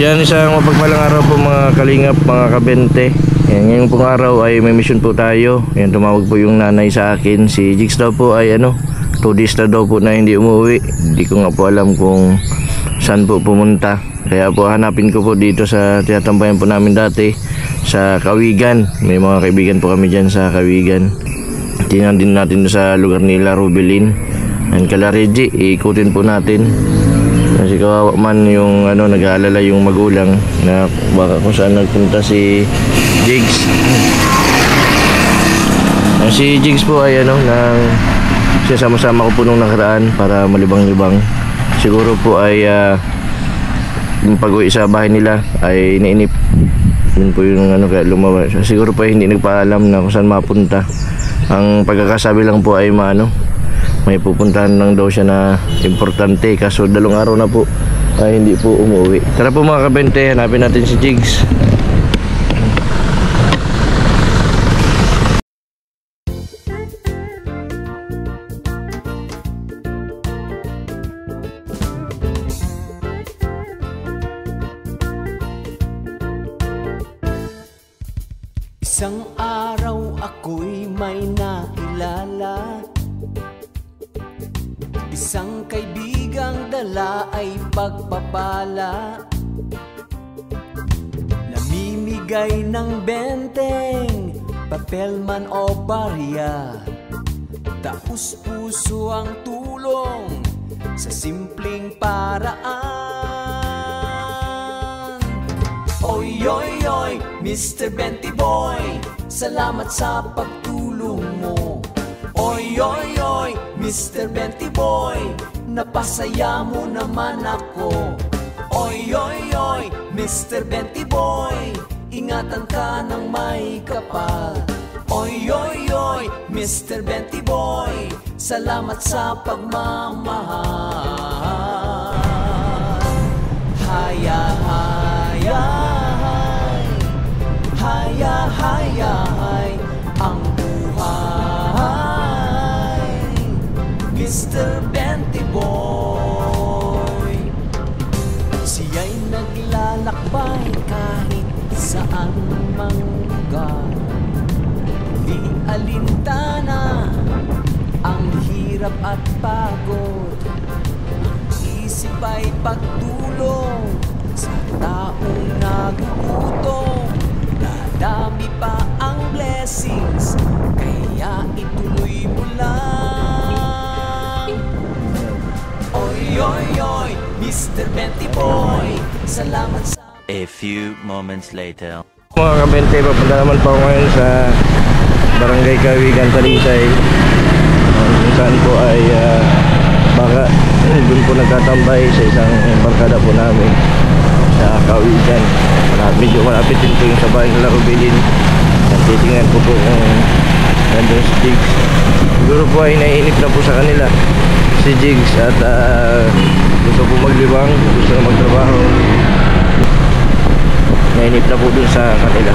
Yan, isang mapagpalang araw po mga kalingap, mga kabente. Yan, ngayong pong araw ay may mission po tayo. Yan, tumawag po yung nanay sa akin. Si Jigs daw po ay 2 days na daw po na hindi umuwi. Hindi ko nga po alam kung saan po pumunta. Kaya po hanapin ko po dito sa tinatambayan po namin dati sa Kawigan. May mga kaibigan po kami dyan sa Kawigan. Tingnan din natin sa lugar nila Rubilin and Kalarigi. Iikutin po natin. Kasi kawawa man yung nag-aalala yung magulang na baka kung saan nagpunta si Jigs. Si Jigs po ay sasama-sama ko po nung nakaraan para malibang-libang. Siguro po ay yung pag-uwi sa bahay nila ay nainip. Yun po yung kaya lumawa. Siguro po ay hindi nagpaalam na kung saan mapunta. Ang pagkakasabi lang po ay may pupuntahan lang daw siya na importante, kaso 2 araw na po ay hindi po umuwi. Tara po mga kabente, hanapin natin si Jigs. Isang araw ako'y may nakilala, isang kaibigang dala ay pagpapala, namimigay ng benteng, papel man o barya, taos puso ang tulong sa simpleng paraan. Oy, oy, oy, Mr. Benty Boy, salamat sa pagtulong mo. Oy, oy, oy, Mr. Benty Boy, napasaya mo naman ako. Oy, oy, oy, Mr. Benty Boy, ingatan ka ng may kapal. Oy, oy, oy, Mr. Benty Boy, salamat sa pagmamahal. Haya, haya, haya, haya, ang buhay, Mr. Benty Boy. Siya'y naglalakbay kahit saan mang lugar, di alintana ang hirap at pagod, ang isip ay pagtulong sa taong nagugutom. Dadami pa ang blessings, kaya ituloy mo lang. Oy, oy, oy, Mr. Benty Boy, salamat sa... A few moments later. Mga kabente, papunta naman pa ako ngayon sa Barangay Kawigan, Talisay. Kung saan po ay baka doon po nagtatambay sa isang barkada po namin sa Kawigan. Medyo malapit din po yung sa bahay nila Rubilin. Titingnan po kung nandun si Jigs. Siguro po ay naiinip na po sa kanila si Jigs at gusto po maglibang, gusto na magtrabaho. Nainip na po dun sa kanila.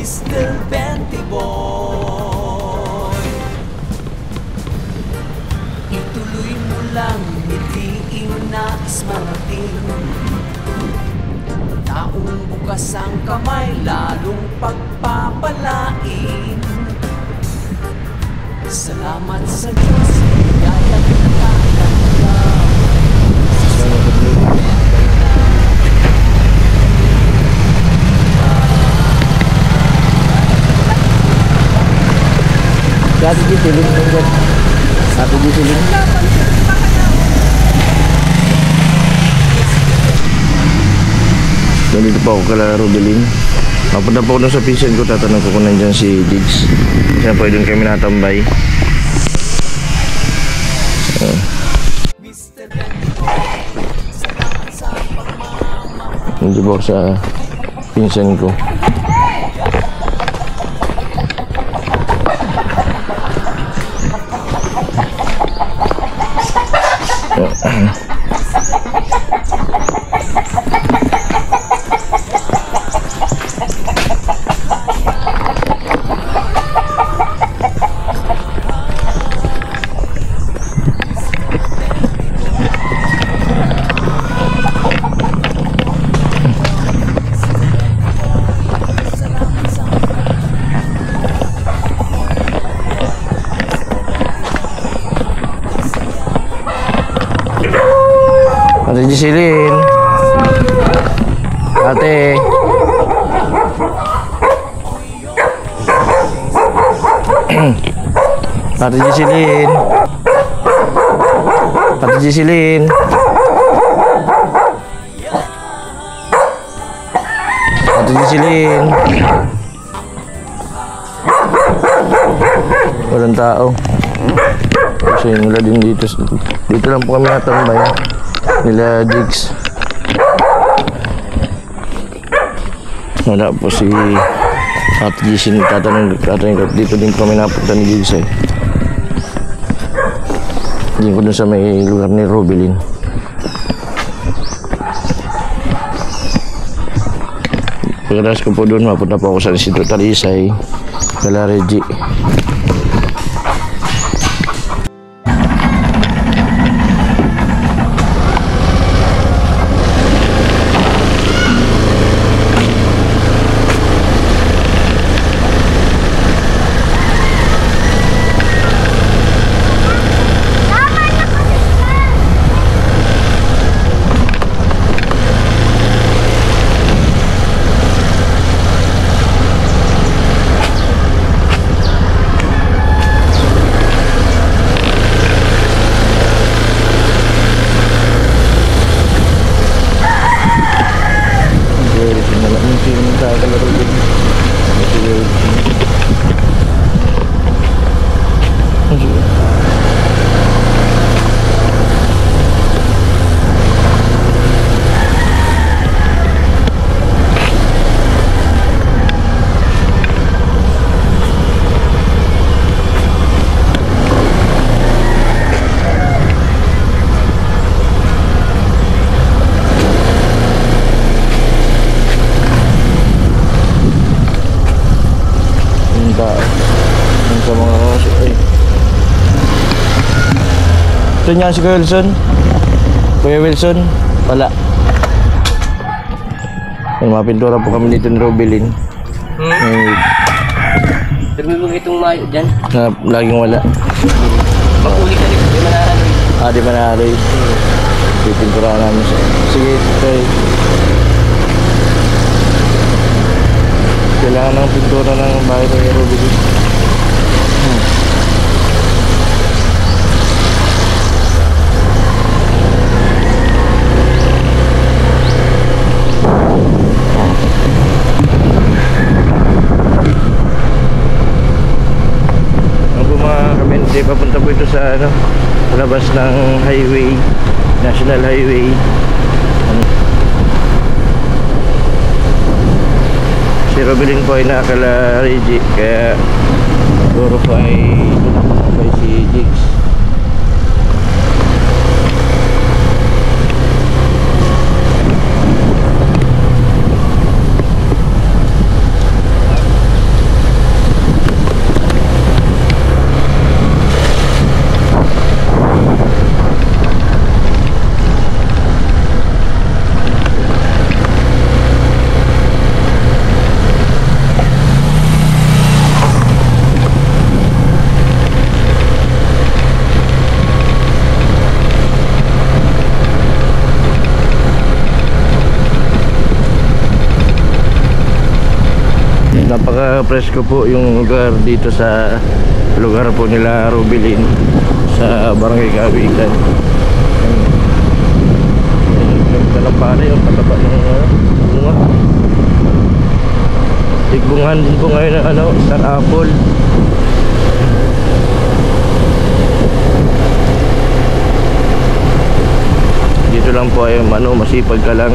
Mr. Benty Boy, ituloy mo lang, hindi nais marating. Taong bukas ang kamay, lalong pagpapalain. Salamat sa Diyos, kaya kita lang. Dati di siling mo dyan. Dati di siling. Nandito pa ako kala Rubilin. Mapunta po ako sa pinsan ko. Tatanong ko kung nandyan si Jigs. Kaya po doon kami natambay. Nandito po ako sa pinsan ko. Ate Giselin. Ate. Ate Giselin. Ate Giselin. Ate Giselin. Walang tao. Kasi wala din dito. Dito lang po kami natambay. Nila Jigs. Wala po si Ate Giselin. Tatanong dito din kami napunta ni Jigs eh. Hindi ko dun sa may lugar ni Robilin. Pagkatapos ko po doon, mapunta po ako sa Instituto Talisay, kala Reggie. Ito niya si Kuya Wilson. Kuya Wilson, wala. May mga pintura po kami dito ni Robilin. Tumibog itong mayo dyan. Na laging wala. Pag-uli ka rin, di manahaloy. Di manahaloy. Pipinturahan namin siya. Sige, tayo. Kailangan ng pintura ng bahay ni Robilin. Papunta po ito sa labas ng highway, National Highway. Si Robilin po ay nakakala Reggie, kaya siguro po ay tumakbay si Jigs. Napaka-presko po yung lugar dito sa lugar po nila Robilin sa Barangay Kawikan. Dalang pare yung pataba ng bunga. Tigbungan din po ngayon ng star apple. Dito lang po ay masipag ka lang,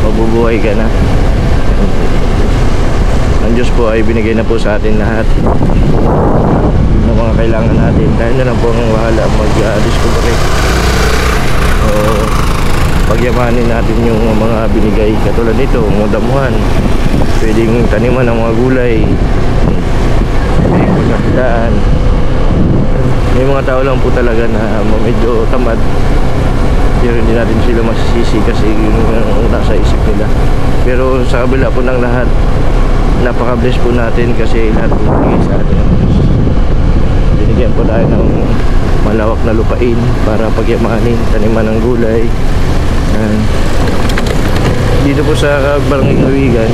mabubuhay ka na. Ang Diyos po ay binigay na po sa atin lahat ng mga kailangan natin. Tayo na lang po ang wahala mag-discover. Pagyamanin natin yung mga binigay. Katulad nito, mga damuhan. Pwedeng taniman ng mga gulay. May pagkakadaan. May mga tao lang po talaga na medyo tamad. Pero hindi natin sila masisisi kasi yung nasa isip nila. Pero sa kabila po ng lahat, napaka-bless po natin kasi lahat po binigay sa atin. Binigyan po tayo ng malawak na lupain para pagyamanin, taniman ng gulay, Ayan. Dito po sa Barangay Kawigan,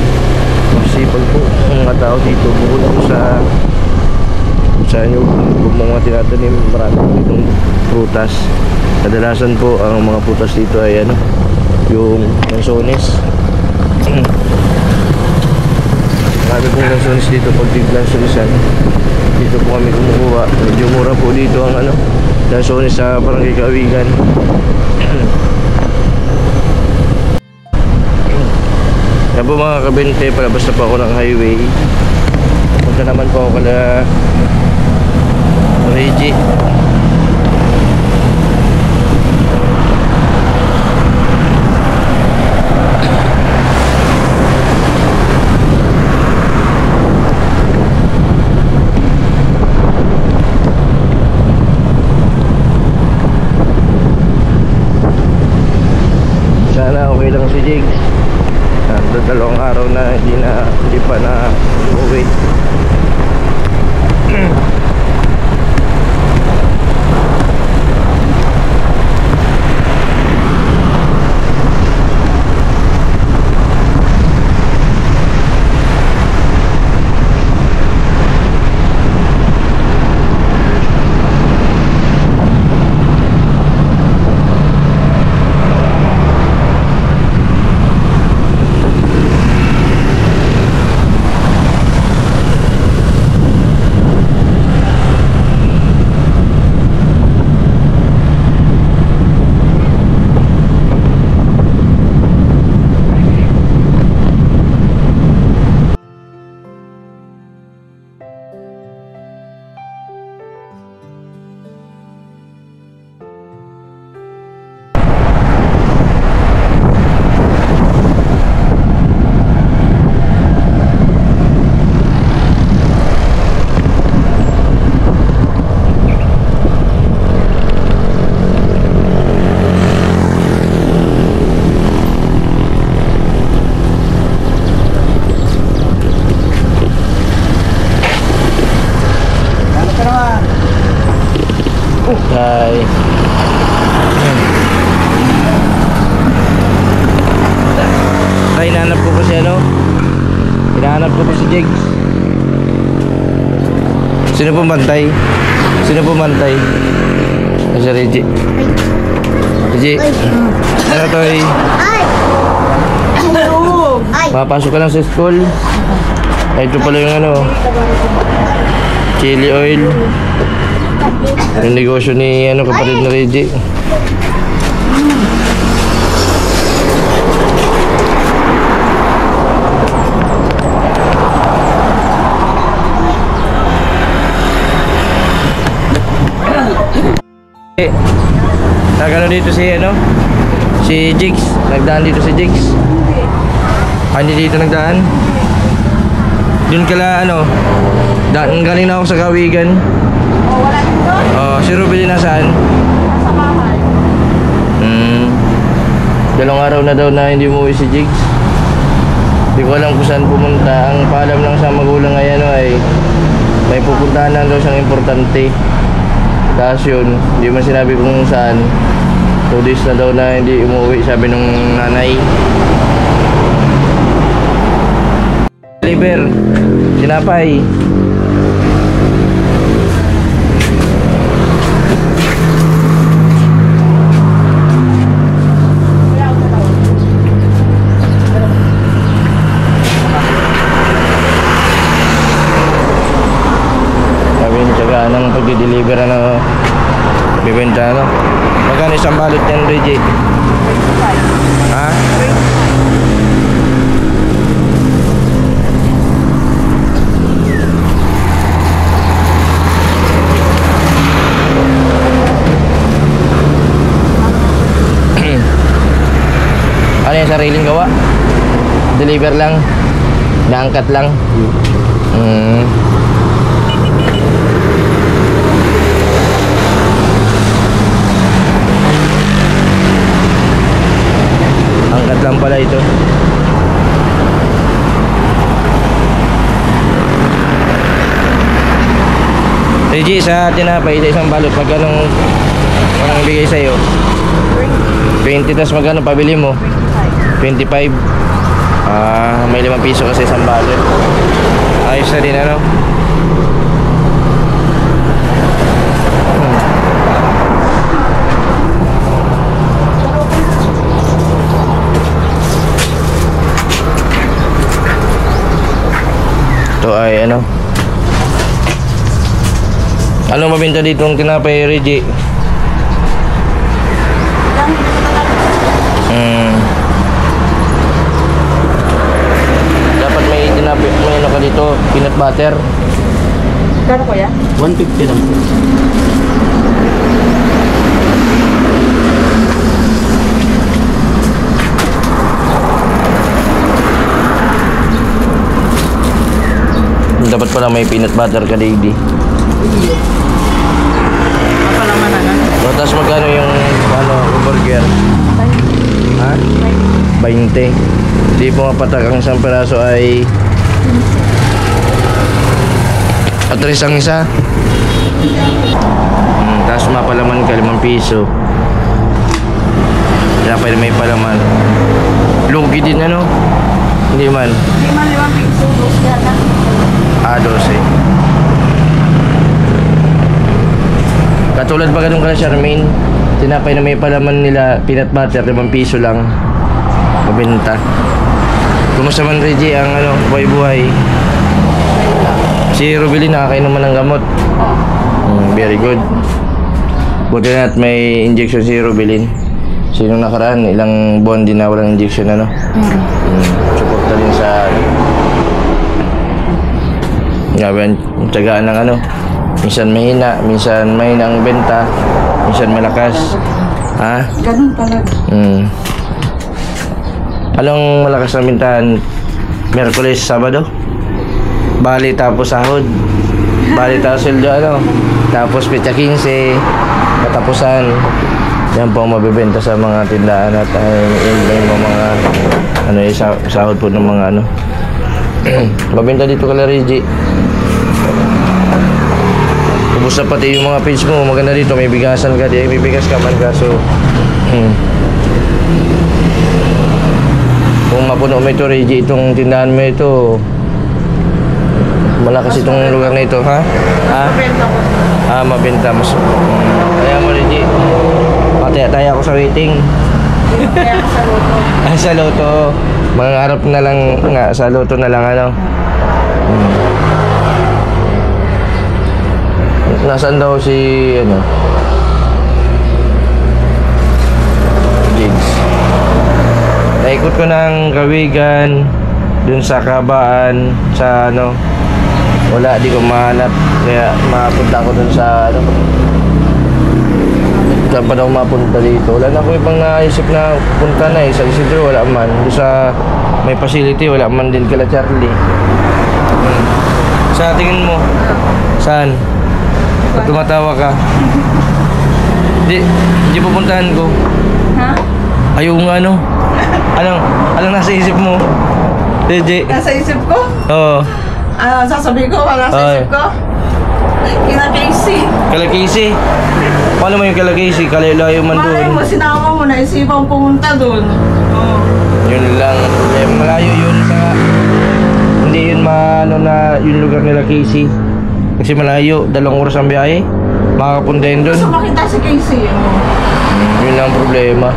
masipag po ang mga tao dito. Bukod po sa inyo kung mga tinatanim, marami po ditong prutas. Kadalasan po ang mga prutas dito ay ano, yung lansones. Marami pong lansones dito pag tig-lansonisan. Dito po kami kumukuha. Medyo mura po dito ang ano, lansones sa Barangay Kawigan. Yan po mga kabente, palabas na po ako ng highway. Punta naman po ako kala Reggie. Sana okay lang si Jigs. Dalawang araw na hindi pa na umuwi. Hi. Ay, hinahanap ko po si ano? Hinahanap ko po si Jigs. Sino po bantay? Sino po bantay? Ay, si Reggie. Reggie. Ano to eh? Papasok ka lang sa school. Ay, ito pala yung ano, chili oil. Yung negosyo ni ano, kapatid na Reggie. Nagano dito si ano? Si Jigs. Nagdaan dito si Jigs. Hindi dito nagdaan. Doon kala ano? Daan galing na ako sa Kawigan. Wala dito? Si Ruby nasaan? Sa bahay. Dalawang araw na daw na hindi umuwi si Jigs. Hindi ko alam kung saan pumunta. Ang paalam lang sa magulang ngayon ay may pupuntahan lang daw siyang importante. Tapos yun, hindi man sinabi kung saan. 2 days na daw na hindi umuwi, sabi nung nanay. Liver, sinapay. Sabi niya tiyagaan ng pag-deliver na bibenta no. Magkano isang balot yan, Reggie? Ha? Ano yung sariling gawa? Deliver lang? Naangkat lang? Angkat lang pala ito. Reggie, sa tinapay, isang balot, magkano ang bigay sa'yo? 20 tas magkano pabili mo? 25. May 5 piso kasi isang balot. Ayos na din ano. Ito ay ano. Anong mabenta dito ng tinapay, Reggie? Dapat may tinapay, may ano ka dito, peanut butter. Kano ko yan? 150 lang po. Dapat pala may peanut butter ka, Lady. Kapalaman na. So, tapos magkano yung ano, burger? Ha? 20. Hindi po mapatak ang isang peraso ay atris ang isa. Tapos mapalaman ka 5 piso. Dapat may palaman. Lugi din ano? Hindi man. Hindi man 5 piso. 12 yata. 12. Katulad pa ganun ka na, Charmaine. Tinapay na may palaman nila, peanut butter, 5 piso lang. Mabenta. Kumusta man, Reggie, ang ano, buhay-buhay? Si Rubilin nakakainom man ng gamot. Very good. Buti na at may injection si Rubilin. Sinong nakaraan, ilang buwan din na walang injection, ano? Support na rin sa ngayon, tsagaan ng ano. Minsan mahina ang benta, minsan malakas. Ha? Ganun talaga. Anong malakas na bintahan? Miyerkules, Sabado? Bali tapos sahod. Bali tapos sweldo ano? Tapos petsa 15, katapusan. Yan po ang mabibenta sa mga tindahan at yung mga ano yung sahod po ng mga ano. Mabenta dito kala Reggie. Ubus na pati yung mga page mo. Maganda dito, may bigasan ka. May bigas ka man kaso kung mapuno mo ito, Reggie, itong tindahan mo ito, malakas itong lugar na ito, ha? Benta ko. Mabenta mas. Kaya mo, Reggie, pataya ako sa waiting. Kaya ako sa luto. Sa loto. Mangarap na lang nga, sa loto na lang ano. Nasaan daw si ano? Jigs. Naikot ko ng Kawigan, dun sa Kabaan, sa ano. Wala, di ko mahanap. Kaya mapunta ako dun sa ano. Saan pa daw mapunta dito? Wala na ako ibang naisip na punta na eh. Sa Isidro wala man. Doon sa may facility wala man din kala Charlie. Sa tingin mo? Saan? Ba't tumatawa ka? Di pupuntahan ko. Ha? Ayaw nga ano? Anong nasa isip mo? DJ? Nasa isip ko? Oo. Ano sasabihin ko? Wala sa isip ko? Kina Casey. Kala Casey? Paano mo yung kala Casey? Kalayo-layo man Malay doon. mo, sinama mo na isipang pumunta doon. Oh. Yun lang. Malayo yun sa... Hindi yun maano na yung lugar nila Casey. Kasi malayo. 2 oras ang biyahe. Makakapunta yun doon. Gusto makita si Casey. Oh. Yun lang ang problema.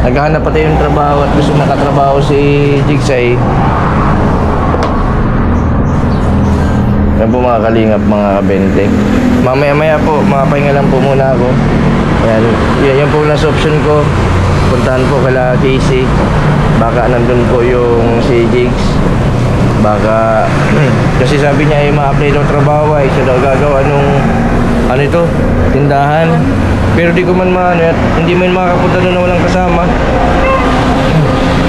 Naghahanap pa tayo ng trabaho at gusto nakatrabaho si Jigsay. Yan po mga kalingap, mga kabente. Mamaya-maya po, makapahinga lang po muna ako. Yan po nasa option ko. Puntahan po kala Casey. Baka nandun po yung si Jigs. Baka, kasi sabi niya ay ma-apply daw trabaho ay siya daw gagawa nung ano ito, tindahan. Pero di ko man hindi man makapunta doon na walang kasama.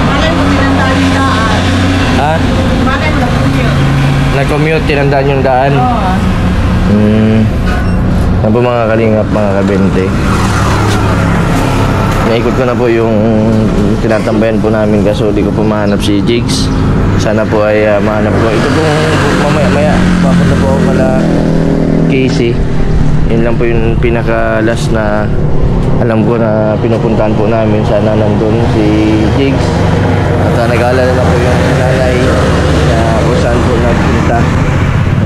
Malay mo, tinandaan yung daan. Ha? Malay mo, na-commute. Nag-commute, tinandaan yung daan. Oo. Yan po mga kalingap, mga kabente. Naikot ko na po yung tinatambayan po namin kaso di ko po mahanap si Jigs. Sana po ay mahanap ko. Ito pong mamaya-maya, papunta po ako kala Casey. Yun lang po yung pinaka last na Alam ko na pinupuntahan po namin, sana nandun si Jigs. At nag-aalala na po yung nanay na kung saan po nagpunta.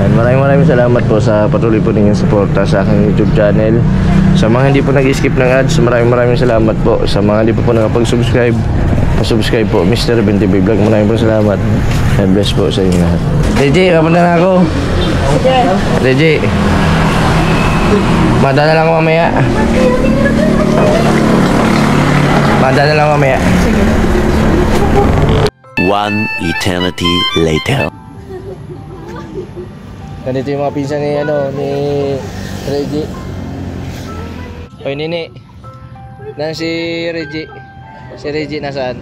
Yan, maraming salamat po sa patuloy po ninyong suporta sa aking YouTube channel. Sa mga hindi po nag-skip ng ads, maraming salamat po. Sa mga hindi po nakapag-subscribe, pa-subscribe po, Mr. BenTV Vlog. Maraming salamat. God bless po sa inyo lahat. Reggie, mapunta na ako. Reggie, madala lang ako mamaya. Madala lang ako mamaya. One eternity later. Ganito yung mga pinsan ni Reggie. Oy, Nini. Nang si Reggie. Si Reggie nasaan?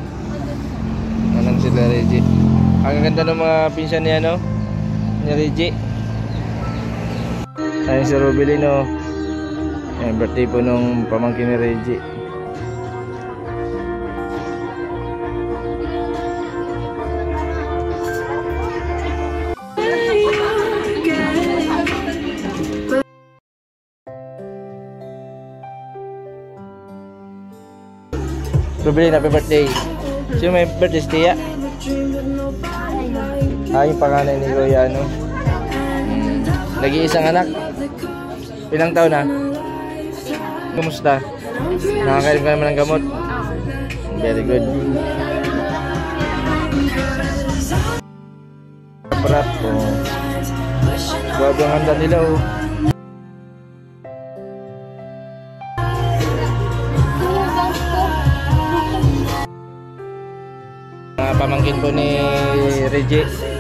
Anong sila Reggie? Ang ganda ng mga pinsan ni ni Reggie. Ayun si Rubilino. Ayun, birthday po nung pamangkin ni Reggie. Rubilino, happy birthday. Sino may birthday, Tia? Yung panganay ni Kuya, Nag-iisang anak. Ilang taon na? Kumusta? Nakakainom ka naman ng gamot? Very good. Prap, Grabe ang handa nila, Mga pamangkin po ni Reggie.